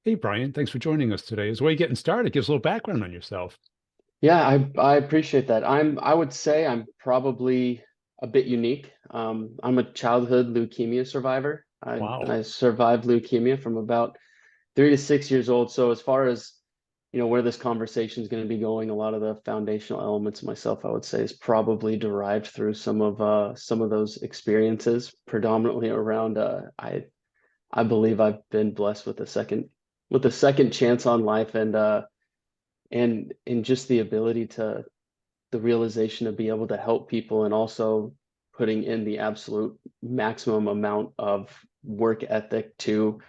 Hey, Brian, thanks for joining us today. As a way of getting started, give us a little background on yourself. Yeah, I appreciate that. I would say I'm probably a bit unique. I'm a childhood leukemia survivor. I Wow. I survived leukemia from about 3 to 6 years old. So as far as where this conversation is going to be going, a lot of the foundational elements of myself, I would say, is probably derived through some of those experiences, predominantly around I believe I've been blessed with a second chance on life and just the ability to the realization to be able to help people and also putting in the absolute maximum amount of work ethic to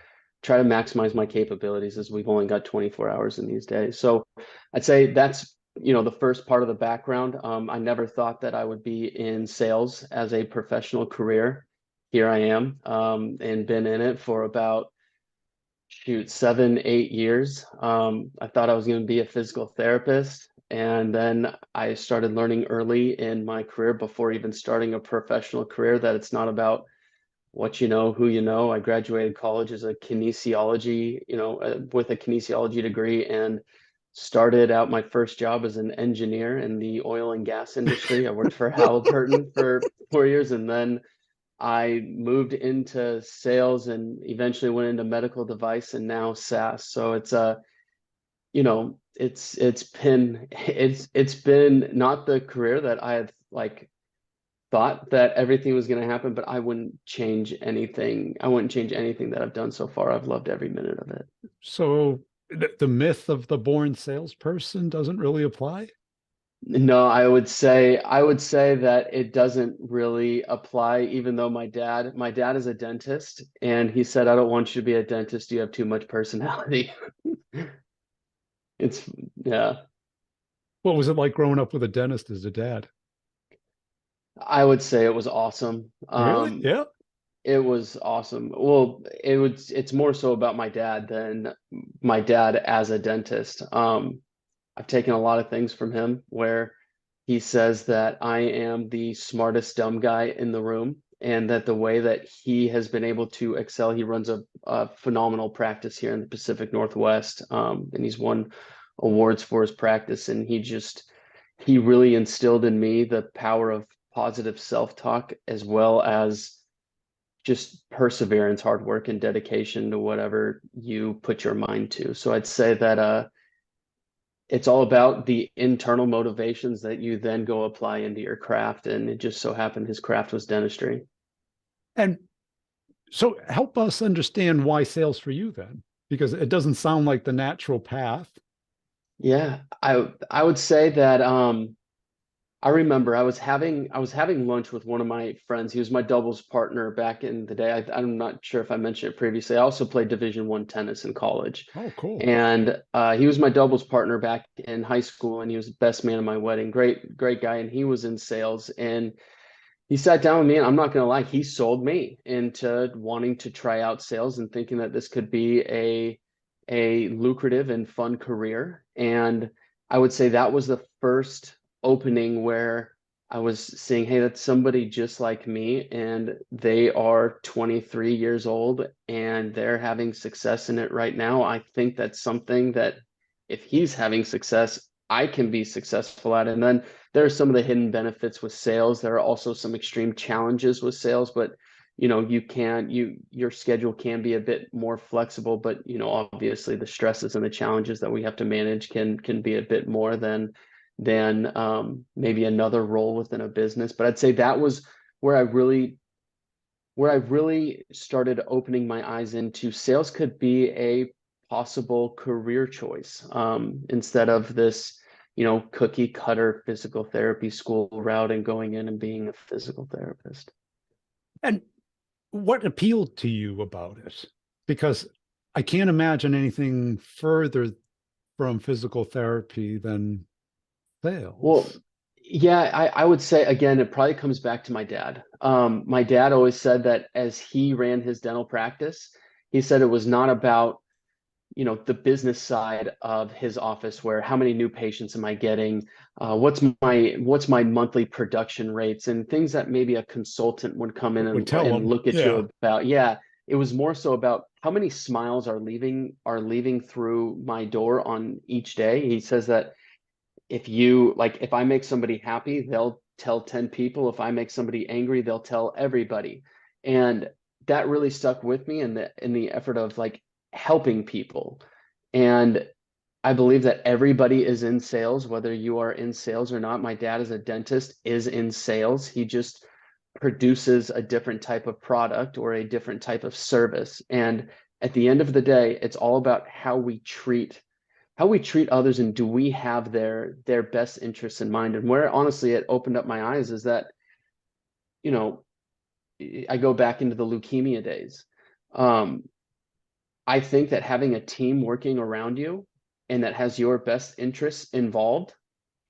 try to maximize my capabilities as we've only got 24 hours in these days. So I'd say that's the first part of the background. I never thought that I would be in sales as a professional career. Here I am, and been in it for about shoot, 7, 8 years. I thought I was going to be a physical therapist. And then I started learning early in my career before even starting a professional career that it's not about what you know, who you know. I graduated college as a kinesiology, with a kinesiology degree and started out my first job as an engineer in the oil and gas industry. I worked for Halliburton for 4 years and then I moved into sales and eventually went into medical device and now SaaS. So it's been not the career that I had like thought that everything was going to happen, but I wouldn't change anything. I wouldn't change anything that I've done so far. I've loved every minute of it. So the myth of the born salesperson doesn't really apply? No, I would say that it doesn't really apply, even though my dad is a dentist, and he said, I don't want you to be a dentist. You have too much personality. It's yeah, What was it like growing up with a dentist as a dad? I would say it was awesome. Really? Yeah. It was awesome. Well, it's more so about my dad than my dad as a dentist. I've taken a lot of things from him where he says that I am the smartest dumb guy in the room, and that the way that he has been able to excel, he runs a phenomenal practice here in the Pacific Northwest, and he's won awards for his practice, and he really instilled in me the power of positive self-talk as well as just perseverance, hard work, and dedication to whatever you put your mind to. So I'd say that it's all about the internal motivations that you then go apply into your craft. And it just so happened his craft was dentistry. And so help us understand why sales for you then, because it doesn't sound like the natural path. Yeah, I would say that I remember I was having lunch with one of my friends. He was my doubles partner back in the day. I'm not sure if I mentioned it previously. I also played Division I tennis in college, Oh, cool. and he was my doubles partner back in high school, and he was the best man at my wedding. Great, great guy, and he was in sales. And he sat down with me, and I'm not gonna lie, he sold me into wanting to try out sales and thinking that this could be a lucrative and fun career. And I would say that was the first opening where I was seeing, hey, that's somebody just like me, and they are 23 years old and they're having success in it right now. I think that's something that if he's having success, I can be successful at. And then there are some of the hidden benefits with sales. There are also some extreme challenges with sales, but your schedule can be a bit more flexible, but obviously the stresses and the challenges that we have to manage can be a bit more than maybe another role within a business. But I'd say that was where I really started opening my eyes into sales could be a possible career choice, instead of this, cookie cutter physical therapy school route and going in and being a physical therapist. And what appealed to you about it? Because I can't imagine anything further from physical therapy than Well, sales. yeah, I would say again, it probably comes back to my dad. My dad always said that as he ran his dental practice, he said it was not about the business side of his office where how many new patients am I getting, what's my monthly production rates and things that maybe a consultant would come in Would and, tell and them, look at yeah. you about. Yeah, it was more so about how many smiles are leaving through my door on each day. He says that if I make somebody happy, they'll tell 10 people. If I make somebody angry, they'll tell everybody. And that really stuck with me in the effort of like helping people. And I believe that everybody is in sales, whether you are in sales or not. My dad is a dentist, is in sales. He just produces a different type of product or a different type of service. And at the end of the day, it's all about how we treat others, and do we have their best interests in mind. And where honestly it opened up my eyes is that, you know, I go back into the leukemia days. Um, I think that having a team working around you and that has your best interests involved,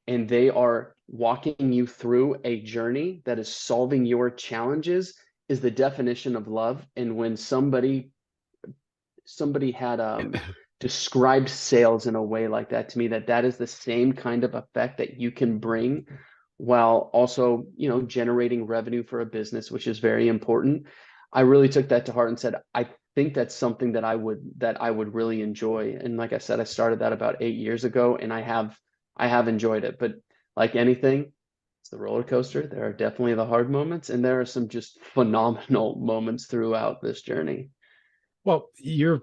and they are walking you through a journey that is solving your challenges, is the definition of love. And when somebody had described sales in a way like that to me, that is the same kind of effect that you can bring while also, generating revenue for a business, which is very important. I really took that to heart and said, I think that's something that I would really enjoy. And like I said, I started that about 8 years ago, and I have enjoyed it. But like anything, it's the roller coaster. There are definitely the hard moments, and there are some just phenomenal moments throughout this journey. Well, your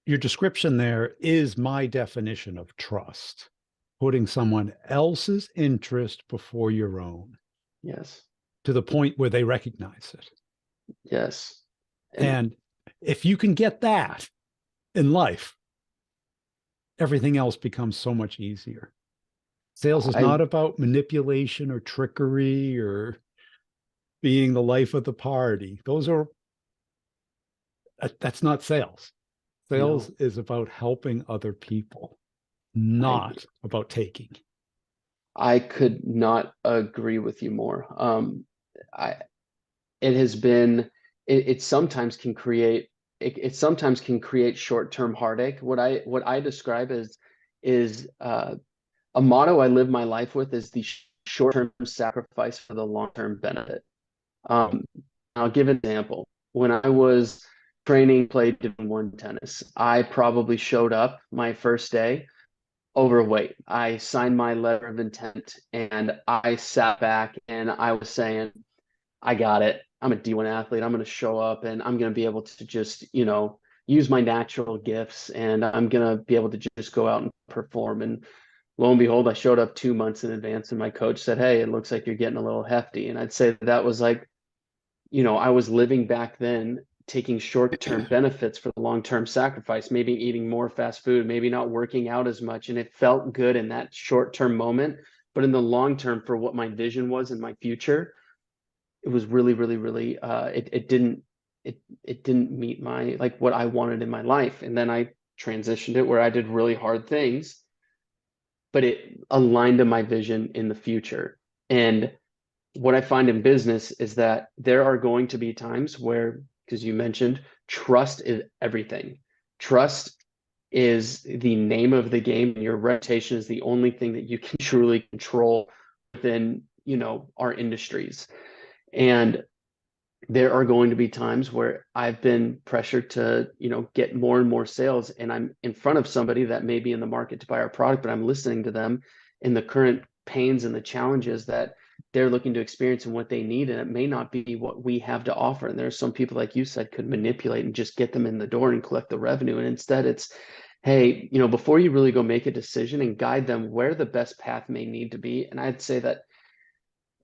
description there is my definition of trust, putting someone else's interest before your own Yes. to the point where they recognize it. Yes. And And if you can get that in life, everything else becomes so much easier. Sales is I not about manipulation or trickery or being the life of the party. That's not sales. Sales no, is about helping other people, I not about taking. I could not agree with you more. I it has been it sometimes can create it sometimes can create short-term heartache. What I describe as is a motto I live my life with is the short-term sacrifice for the long-term benefit. Um, I'll give an example. When I was training, played Division One tennis, I probably showed up my first day overweight. I signed my letter of intent and I sat back and I was saying, I got it. I'm a D1 athlete. I'm going to show up and I'm going to be able to just, use my natural gifts, and I'm going to be able to just go out and perform. And lo and behold, I showed up 2 months in advance and my coach said, "Hey, it looks like you're getting a little hefty." And I'd say that was like, I was living back then, taking short-term benefits for the long-term sacrifice, maybe eating more fast food, maybe not working out as much. And it felt good in that short-term moment. But in the long term, for what my vision was in my future, it was really, really, really, it didn't meet my, like, what I wanted in my life. And then I transitioned it where I did really hard things, but it aligned to my vision in the future. And what I find in business is that there are going to be times where, because you mentioned, trust is everything. Trust is the name of the game, and your reputation is the only thing that you can truly control within, our industries. And there are going to be times where I've been pressured to, get more and more sales, and I'm in front of somebody that may be in the market to buy our product, but I'm listening to them in the current pains and the challenges that they're looking to experience and what they need, and it may not be what we have to offer. And there's some people, like you said, could manipulate and just get them in the door and collect the revenue. And instead it's, hey, before you really go make a decision, and guide them where the best path may need to be. And I'd say that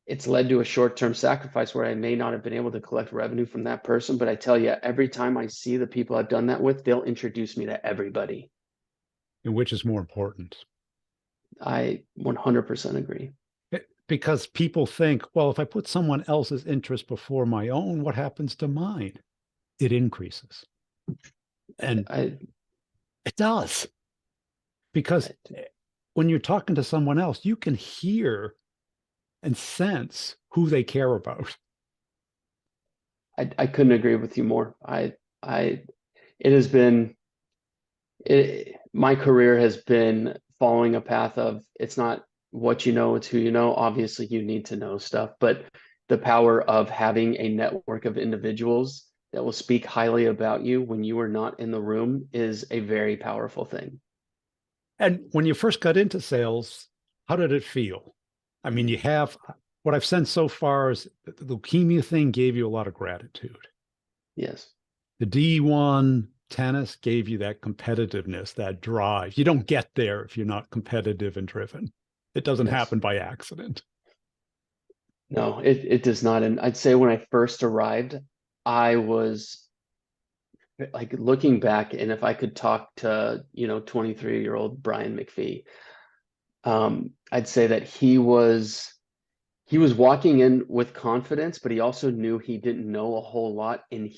it's led to a short-term sacrifice where I may not have been able to collect revenue from that person. But I tell you, every time I see the people I've done that with, they'll introduce me to everybody. And which is more important? I 100% agree. Because people think, well, if I put someone else's interest before my own, what happens to mine? It increases. And I, it does. Because when you're talking to someone else, you can hear and sense who they care about. I couldn't agree with you more. I, it has been, my career has been following a path of, it's not what you know, it's who you know. Obviously, you need to know stuff, but the power of having a network of individuals that will speak highly about you when you are not in the room is a very powerful thing. And when you first got into sales, how did it feel? I mean, you have what I've sensed so far is the leukemia thing gave you a lot of gratitude. Yes. The D1 tennis gave you that competitiveness, that drive. You don't get there if you're not competitive and driven. It doesn't Yes. happen by accident. No, it does not. And I'd say when I first arrived, I was like looking back, and if I could talk to, 23-year-old Brian McPhee, I'd say that he was walking in with confidence, but he also knew he didn't know a whole lot. And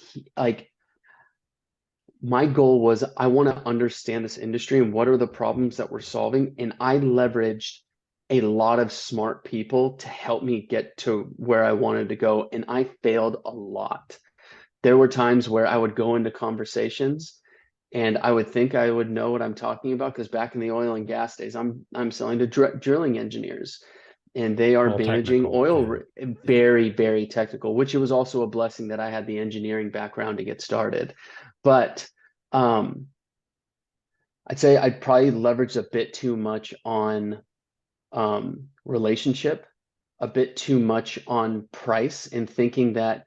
my goal was I want to understand this industry and what are the problems that we're solving. And I leveraged a lot of smart people to help me get to where I wanted to go. And I failed a lot. There were times where I would go into conversations and I would think I would know what I'm talking about because back in the oil and gas days, I'm selling to drilling engineers, and they are All managing technical. Yeah. very, very technical, which it was also a blessing that I had the engineering background to get started. But um, I'd say I'd probably leveraged a bit too much on relationship, a bit too much on price, and thinking that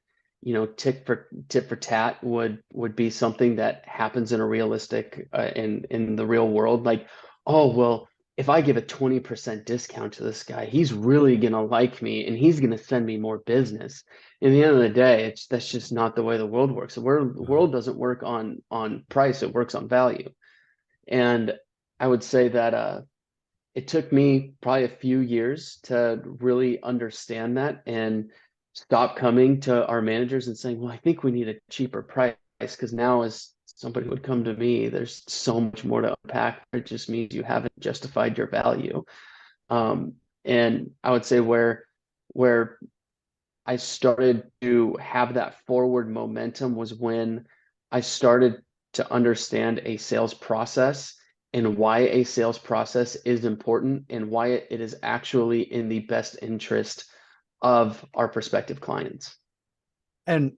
tit for tat would be something that happens in a realistic in the real world. Like, oh well, if I give a 20% discount to this guy, he's really gonna like me and he's gonna send me more business. In the end of the day, that's just not the way the world works. The world doesn't work on price; it works on value. And I would say that it took me probably a few years to really understand that and stop coming to our managers and saying, well, I think we need a cheaper price. Because now, as somebody would come to me, there's so much more to unpack. It just means you haven't justified your value. Um, and I would say where I started to have that forward momentum was when I started to understand a sales process and why a sales process is important and why it is actually in the best interest of our prospective clients. And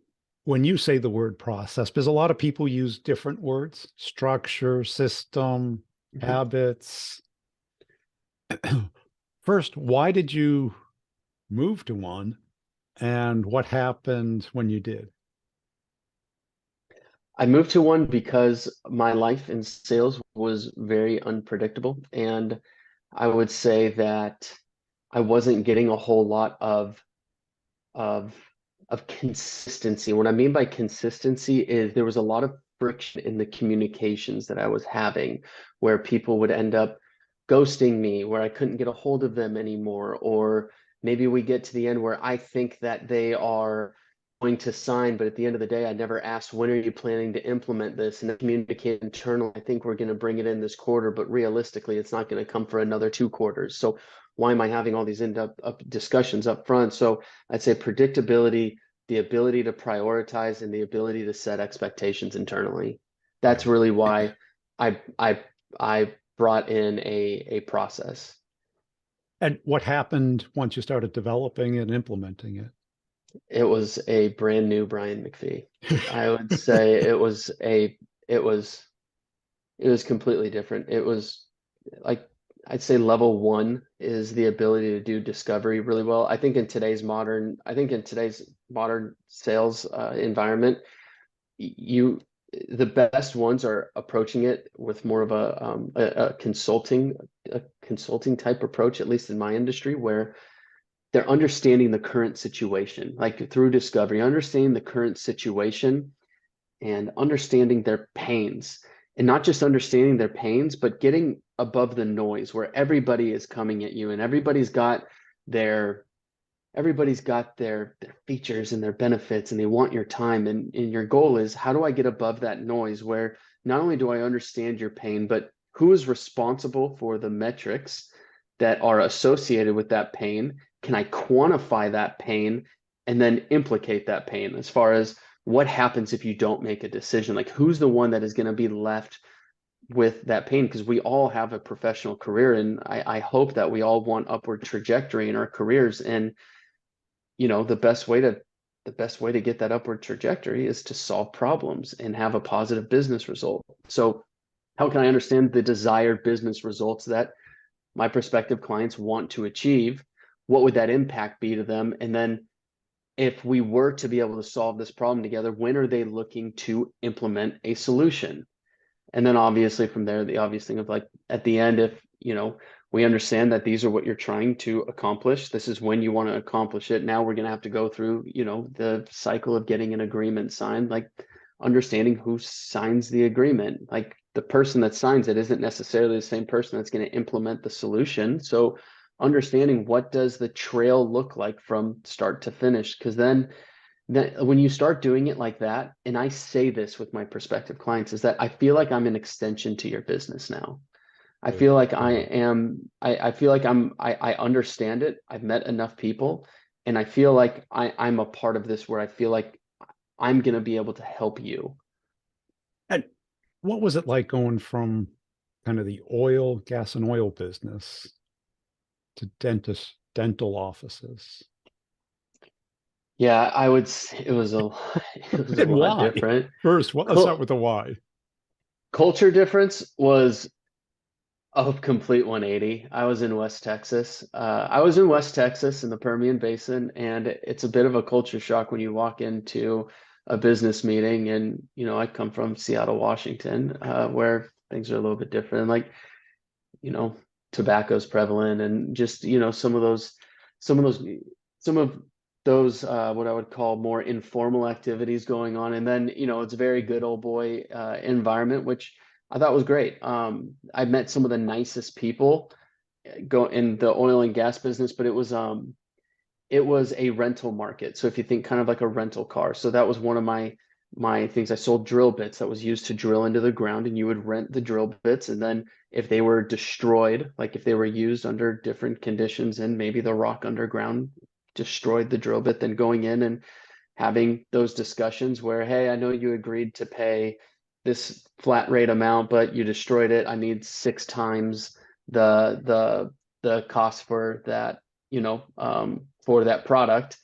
when you say the word process, because a lot of people use different words, structure, system, Mhm. habits. First, why did you move to one? And what happened when you did? I moved to one because my life in sales was very unpredictable. And I would say that I wasn't getting a whole lot of consistency. What I mean by consistency is there was a lot of friction in the communications that I was having, where people would end up ghosting me, where I couldn't get a hold of them anymore, or maybe we get to the end where I think that they are going to sign, but at the end of the day, I never asked, when are you planning to implement this? And communicate internal. I think we're going to bring it in this quarter, but realistically, it's not going to come for another 2 quarters. So why am I having all these in-depth discussions up front? So I'd say predictability, the ability to prioritize, and the ability to set expectations internally. That's Right. really why I brought in a process. And what happened once you started developing and implementing It was a brand new Brian McPhee. it? I would say it was it was completely different. It was like I'd say level one is the ability to do discovery really well. I think in today's modern sales environment, you the best ones are approaching it with more of a consulting type approach, at least in my industry, where they're understanding the current situation, like through discovery, understanding the current situation and understanding their pains, and not just understanding their pains, but getting above the noise where everybody is coming at you and their everybody's got their features and their benefits and they want your time, and your goal is, how do I get above that noise where not only do I understand your pain, but who is responsible for the metrics that are associated with that pain? Can I quantify that pain and then implicate that pain as far as what happens if you don't make a decision? Like, who's the one that is going to be left with that pain? Because we all have a professional career, and I hope that we all want upward trajectory in our careers. And the best way the best way to get that upward trajectory is to solve problems and have a positive business result. So how can I understand the desired business results that my prospective clients want to achieve? What would that impact be to them? And then if we were to be able to solve this problem together, when are they looking to implement a solution? And then obviously from there, the obvious thing of like at the end, if we understand that these are what you're trying to accomplish, this is when you want to accomplish it. Now we're going to have to go through, the cycle of getting an agreement signed, like understanding who signs the agreement. Like the person that signs it isn't necessarily the same person that's going to implement the solution. So understanding what does the trail look like from start to finish, because then when you start doing it like that, and I say this with my prospective clients, is that I feel like I'm an extension to your business now. I Good. feel like I Yeah. am, I feel like I understand it. I've met enough people, and I feel like I'm a part of this where I feel like I'm going to be able to help you. And what was it like going from kind of the gas and oil business to dental offices? Yeah, I would say it was a, it was a And lot why? different. First, let's start Cul with the why. Culture difference was a complete 180. I was in West Texas. I was in West Texas in the Permian Basin, and it's a bit of a culture shock when you walk into a business meeting. And, I come from Seattle, Washington, where things are a little bit different. Like, you know, tobacco's prevalent and just, some of those, some of those, what I would call more informal activities going on. And then, it's a very good old boy, environment, which I thought was great. I met some of the nicest people go in the oil and gas business, but it was a rental market. So if you think kind of like a rental car, so that was one of my things. I sold drill bits that was used to drill into the ground, and you would rent the drill bits. And then if they were destroyed, like if they were used under different conditions and maybe the rock underground destroyed the drill bit, then going in and having those discussions where, hey, I know you agreed to pay this flat rate amount, but you destroyed it. I need 6 times the cost for that, for that product,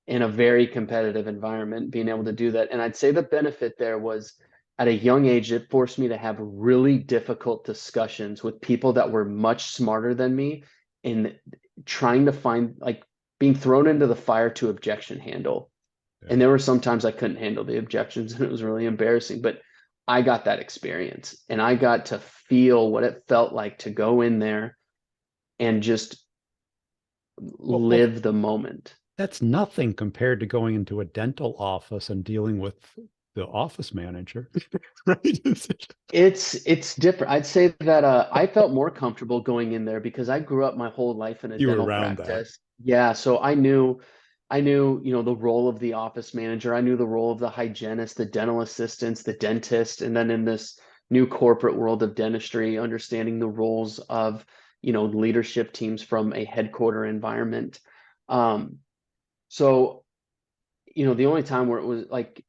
in a very competitive environment, being able to do that. And I'd say the benefit there was at a young age, it forced me to have really difficult discussions with people that were much smarter than me in trying to find, like, being thrown into the fire to objection handle. Yeah. And there were sometimes I couldn't handle the objections and it was really embarrassing, but I got that experience and I got to feel what it felt like to go in there and just Well, live the moment. that's nothing compared to going into a dental office and dealing with the office manager, right? It's different. I'd say that I felt more comfortable going in there because I grew up my whole life in a You were dental around that. practice. Yeah, so I knew, the role of the office manager. I knew the role of the hygienist, the dental assistants, the dentist, and then in this new corporate world of dentistry, understanding the roles of, leadership teams from a headquarter environment. Um, so, the only time where it was like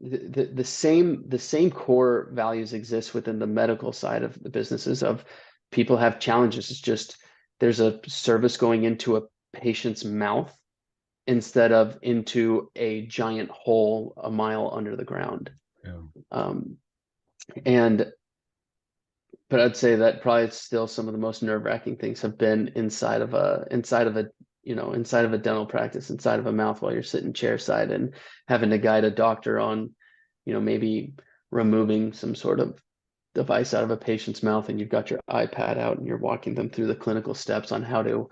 the same core values exist within the medical side of the businesses of people have challenges. It's just there's a service going into a patient's mouth instead of into a giant hole a mile under the ground. Yeah. Um, and but I'd say that probably still some of the most nerve-wracking things have been inside of a dental practice, inside of a mouth while you're sitting chairside and having to guide a doctor on, maybe removing some sort of device out of a patient's mouth, and you've got your iPad out and you're walking them through the clinical steps on how to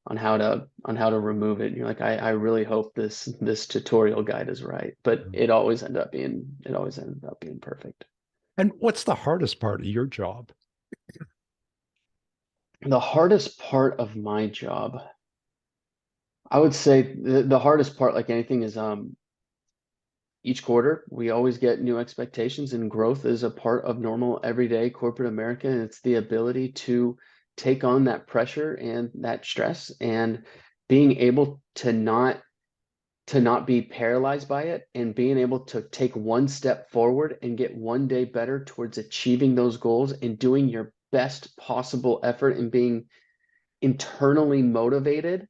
remove it. And you're like, I really hope this tutorial guide is right. But it always ended up being perfect. And what's the hardest part of your job? The hardest part of my job, I would say the hardest part, like anything, is each quarter we always get new expectations, and growth is a part of normal everyday corporate America. And it's the ability to take on that pressure and that stress and being able to not be paralyzed by it, and being able to take one step forward and get one day better towards achieving those goals and doing your best possible effort and being internally motivated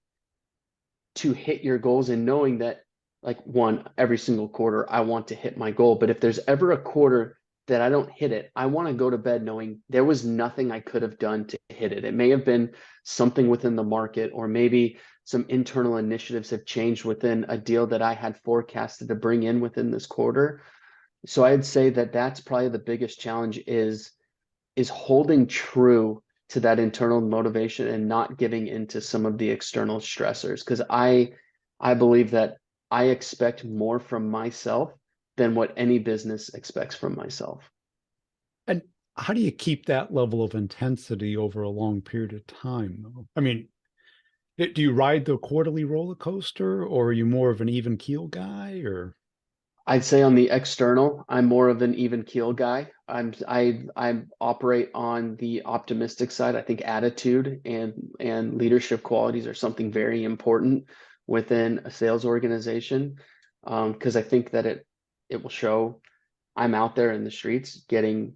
to hit your goals, and knowing that like one, every single quarter, I want to hit my goal. But if there's ever a quarter that I don't hit it, I want to go to bed knowing there was nothing I could have done to hit it. It may have been something within the market, or maybe some internal initiatives have changed within a deal that I had forecasted to bring in within this quarter. So I'd say that that's probably the biggest challenge is holding true to that internal motivation and not giving into some of the external stressors. Because I believe that I expect more from myself than what any business expects from myself. And how do you keep that level of intensity over a long period of time, though? I mean, do you ride the quarterly roller coaster, or are you more of an even keel guy, or? I'd say on the external, I'm more of an even keel guy. I operate on the optimistic side. I think attitude and leadership qualities are something very important within a sales organization, because I think that it will show. I'm out there in the streets getting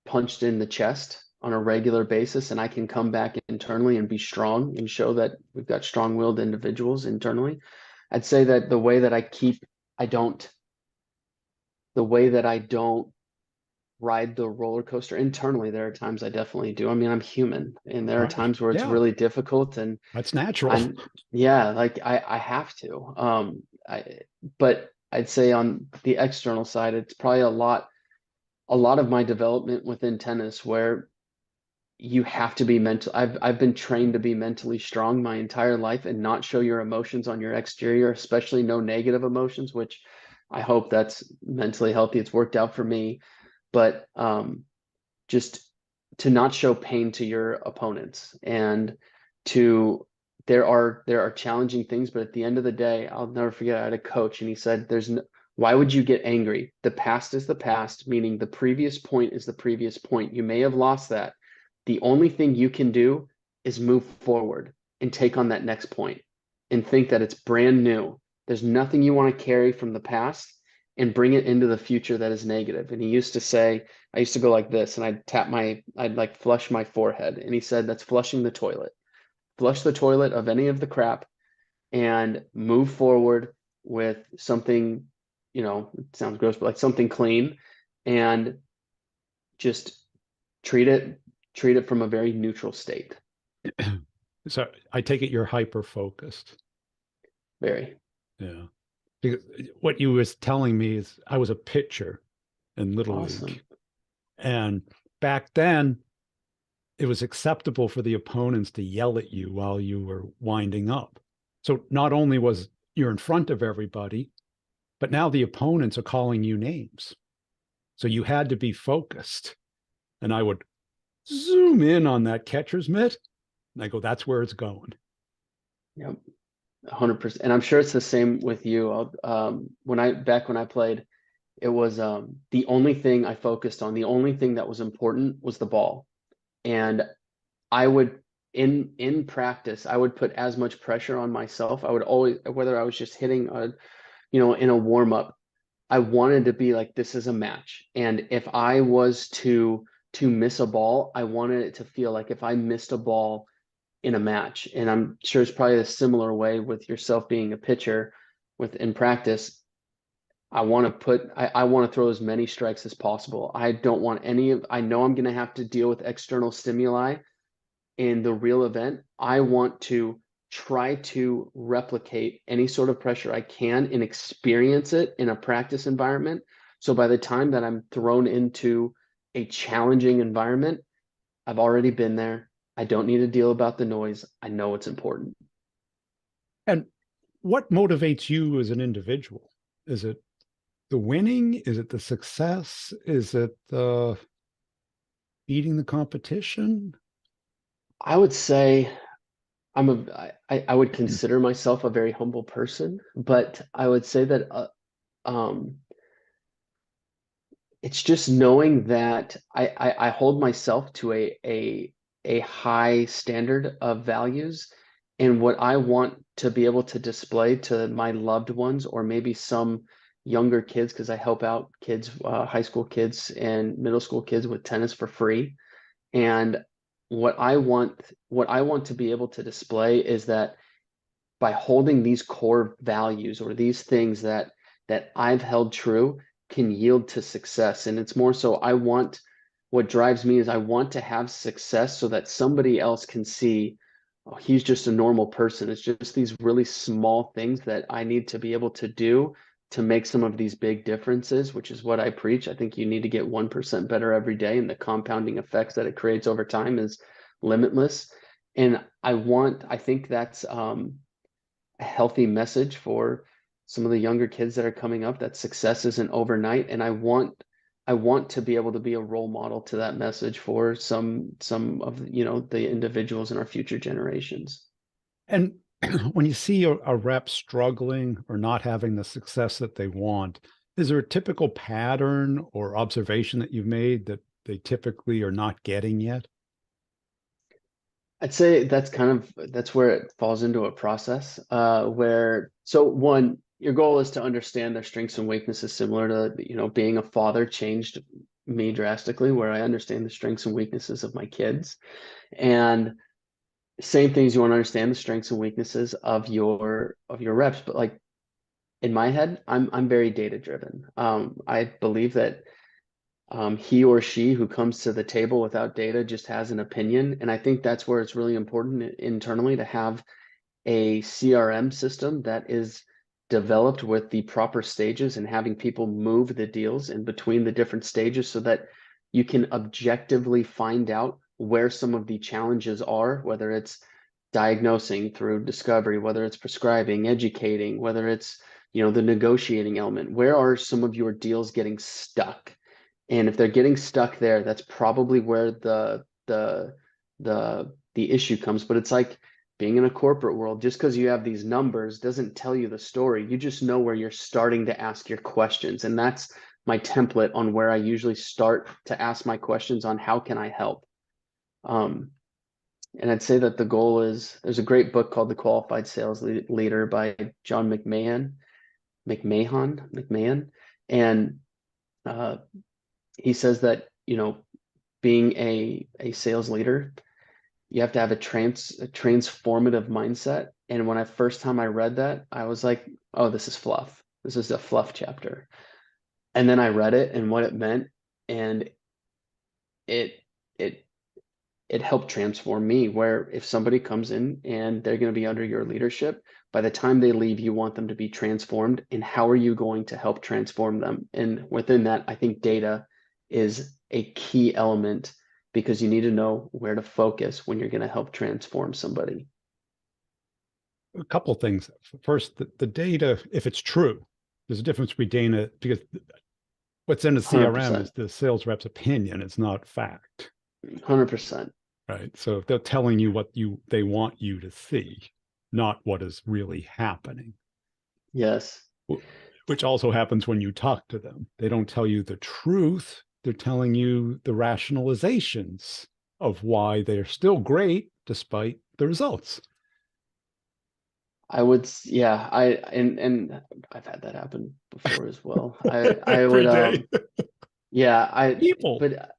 punched in the chest on a regular basis, and I can come back internally and be strong and show that we've got strong-willed individuals internally. I'd say that I don't the way that I don't ride the roller coaster internally, there are times I definitely do. I mean, I'm human, and there are Right. times where it's Yeah, really difficult, and that's natural. I'm yeah, like I have to. But I'd say on the external side, it's probably a lot of my development within tennis where you have to be mental. I've been trained to be mentally strong my entire life and not show your emotions on your exterior, especially no negative emotions, which I hope that's mentally healthy. It's worked out for me, but just to not show pain to your opponents, and to there are challenging things, but at the end of the day, I'll never forget, I had a coach and he said, there's no, why would you get angry? The past is the past, meaning the previous point is the previous point. You may have lost that. The only thing you can do is move forward and take on that next point and think that it's brand new. There's nothing you want to carry from the past and bring it into the future that is negative. And he used to say, I used to go like this and I'd like flush my forehead. And he said, that's flushing the toilet. Flush the toilet of any of the crap and move forward with something, it sounds gross, but like something clean, and just treat it from a very neutral state. So I take it you're hyper focused. Very Yeah. Because what you was telling me is I was a pitcher in Little awesome. League. And back then, it was acceptable for the opponents to yell at you while you were winding up. So not only was you're in front of everybody, but now the opponents are calling you names. So you had to be focused. And I would zoom in on that catcher's mitt. And I go, that's where it's going. Yep. 100%. And I'm sure it's the same with you. When I played, it was the only thing I focused on, the only thing that was important was the ball. And I would in practice, I would put as much pressure on myself. I would always, whether I was just hitting in a warm up, I wanted to be like, this is a match. And if I was to miss a ball, I wanted it to feel like if I missed a ball in a match. And I'm sure it's probably a similar way with yourself being a pitcher in practice. I want to throw as many strikes as possible. I don't want I know I'm going to have to deal with external stimuli in the real event. I want to try to replicate any sort of pressure I can and experience it in a practice environment. So by the time that I'm thrown into a challenging environment, I've already been there. I don't need to deal about the noise. I know it's important. And what motivates you as an individual? Is it the winning? Is it the success? Is it the beating the competition? I would say I would consider myself a very humble person, but I would say that um, it's just knowing that I hold myself to a high standard of values, and what I want to be able to display to my loved ones, or maybe some younger kids, because I help out kids, high school kids and middle school kids with tennis for free. And what I want to be able to display is that by holding these core values or these things that I've held true can yield to success. And it's more so what drives me is I want to have success so that somebody else can see, oh, he's just a normal person. It's just these really small things that I need to be able to do to make some of these big differences, which is what I preach. I think you need to get 1% better every day, and the compounding effects that it creates over time is limitless. And I think that's a healthy message for some of the younger kids that are coming up, that success isn't overnight. And I want to be able to be a role model to that message for some of the individuals in our future generations. And when you see a rep struggling or not having the success that they want, is there a typical pattern or observation that you've made that they typically are not getting yet? I'd say that's where it falls into a process where, so one, your goal is to understand their strengths and weaknesses, similar to, being a father changed me drastically, where I understand the strengths and weaknesses of my kids. And same things, you want to understand the strengths and weaknesses of your reps. But like in my head, I'm very data driven. I believe that he or she who comes to the table without data just has an opinion. And I think that's where it's really important internally to have a CRM system that is developed with the proper stages and having people move the deals in between the different stages so that you can objectively find out where some of the challenges are, whether it's diagnosing through discovery, whether it's prescribing, educating, whether it's, the negotiating element. Where are some of your deals getting stuck? And if they're getting stuck there, that's probably where the issue comes. But it's like being in a corporate world, just because you have these numbers doesn't tell you the story. You just know where you're starting to ask your questions. And that's my template on where I usually start to ask my questions on how can I help. And I'd say that the goal is, there's a great book called The Qualified Sales Leader by John McMahon. And he says that, being a sales leader, you have to have a transformative mindset. And when first time I read that, I was like, oh, this is fluff. This is a fluff chapter. And then I read it and what it meant, and it it it helped transform me, where if somebody comes in and they're going to be under your leadership, by the time they leave, you want them to be transformed. And how are you going to help transform them? And within that, I think data is a key element, because you need to know where to focus when you're going to help transform somebody. A couple of things. First, the data, if it's true, there's a difference between data, because what's in the CRM 100%. is the sales rep's opinion. It's not fact. 100%. Right. So they're telling you what they want you to see, not what is really happening. Yes. Which also happens when you talk to them. They don't tell you the truth. They're telling you the rationalizations of why they're still great despite the results. Yeah, and I've had that happen before as well. I would, Every day. yeah, People. but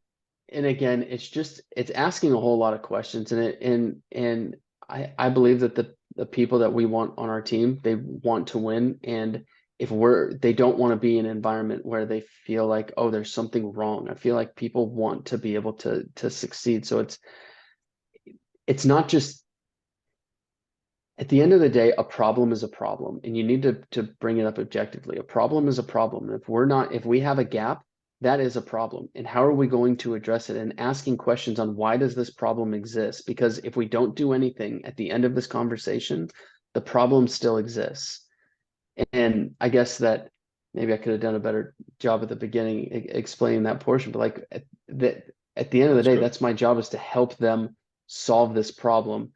and again, it's asking a whole lot of questions, and I believe that the people that we want on our team, they want to win. And if they don't want to be in an environment where they feel like, oh, there's something wrong. I feel like people want to be able to succeed. So it's not just, at the end of the day, a problem is a problem, and you need to bring it up objectively. A problem is a problem. If we have a gap, that is a problem. And how are we going to address it? And asking questions on why does this problem exist? Because if we don't do anything at the end of this conversation, the problem still exists. And I guess that maybe I could have done a better job at the beginning explaining that portion, but like at the end of the That's day, good. that's my job, is to help them solve this problem.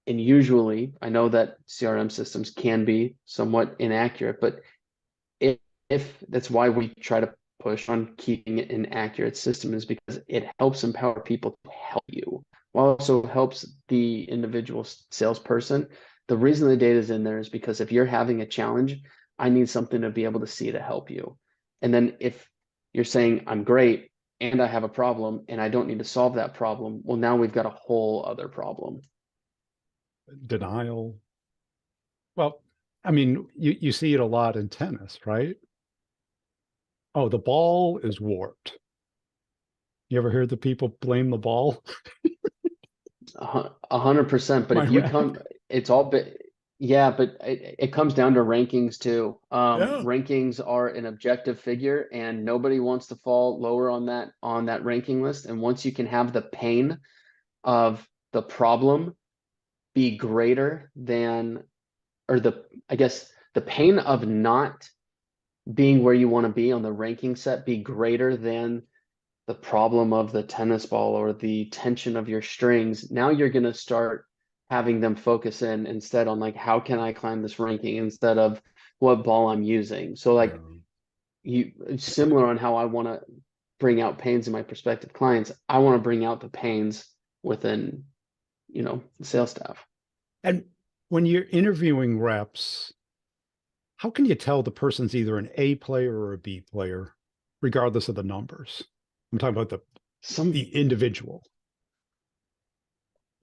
And usually, I know that CRM systems can be somewhat inaccurate, but if, if that's why we try to push on keeping it an accurate system, is because it helps empower people to help you, while also helps the individual salesperson. The reason the data is in there is because if you're having a challenge, I need something to be able to see to help you. And then if you're saying I'm great and I have a problem and I don't need to solve that problem, well, now we've got a whole other problem. Denial. Well, I mean, you see it a lot in tennis, right? Oh, the ball is warped. You ever heard the people blame the ball? 100%. But My if you man. come, it's all bit, yeah, but it comes down to rankings too. Yeah. Rankings are an objective figure, and nobody wants to fall lower on that ranking list. And once you can have the pain of the problem be greater than, or I guess the pain of not being where you want to be on the ranking set be greater than the problem of the tennis ball or the tension of your strings, now you're going to start having them focus in instead on like, how can I climb this ranking instead of what ball I'm using. So like Yeah. you, similar on how I want to bring out pains in my prospective clients, I want to bring out the pains within, the sales staff. And when you're interviewing reps, how can you tell the person's either an A player or a B player, regardless of the numbers? I'm talking about the Some individual.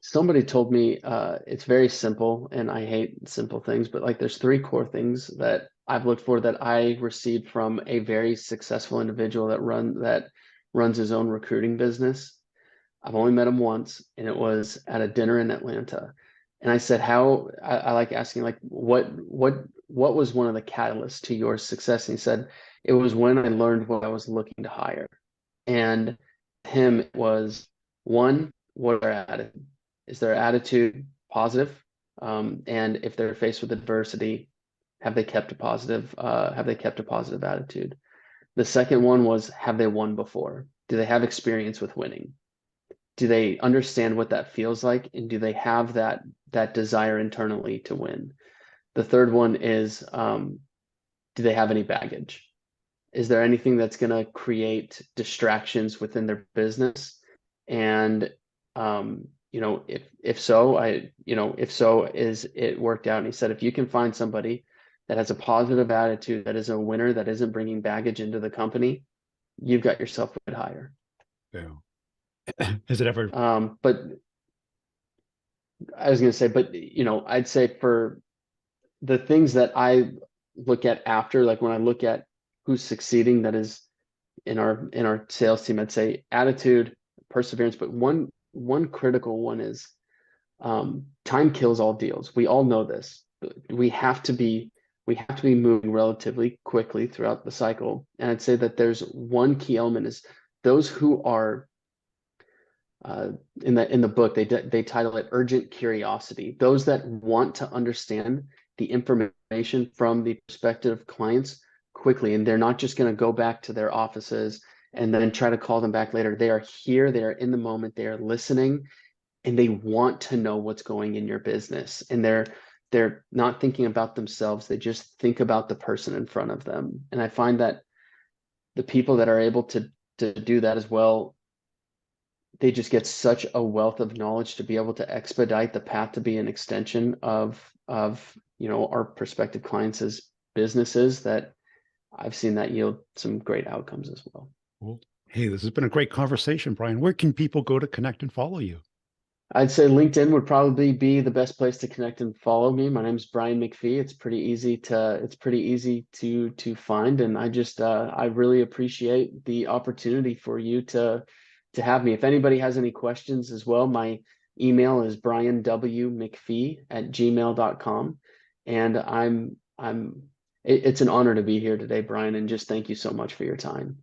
Somebody told me it's very simple, and I hate simple things, but like there's three core things that I've looked for that I received from a very successful individual that runs his own recruiting business. I've only met him once, and it was at a dinner in Atlanta. And I said, how I like asking like what was one of the catalysts to your success? And he said, it was when I learned what I was looking to hire. And him it was one, what are their attitude? Is their attitude positive? And if they're faced with adversity, have they kept a positive attitude? The second one was, have they won before? Do they have experience with winning? Do they understand what that feels like? And do they have that desire internally to win? The third one is, do they have any baggage? Is there anything that's going to create distractions within their business? And if so, if so, is it worked out? And he said, if you can find somebody that has a positive attitude, that is a winner, that isn't bringing baggage into the company, you've got yourself a good hire. Yeah. Has it ever? But I was going to say, but I'd say for the things that I look at after, like when I look at who's succeeding, that is in our sales team, I'd say attitude, perseverance, but one critical one is time kills all deals. We all know this. We have to be we have to be moving relatively quickly throughout the cycle. And I'd say that there's one key element is those who are uh, in the book they title it urgent curiosity. Those that want to understand the information from the prospective clients quickly, and they're not just going to go back to their offices and then try to call them back later. They are here, they are in the moment, they are listening, and they want to know what's going in your business. And they're not thinking about themselves, they just think about the person in front of them. And I find that the people that are able to do that as well, they just get such a wealth of knowledge to be able to expedite the path to be an extension of our prospective clients as businesses, that I've seen that yield some great outcomes as well. Well, hey, this has been a great conversation, Brian. Where can people go to connect and follow you? I'd say LinkedIn would probably be the best place to connect and follow me. My name is Brian McPhee. It's pretty easy to find, and I really appreciate the opportunity for you to have me. If anybody has any questions as well, my email is brianwmcphee@gmail.com. And it's an honor to be here today, Brian, and just thank you so much for your time.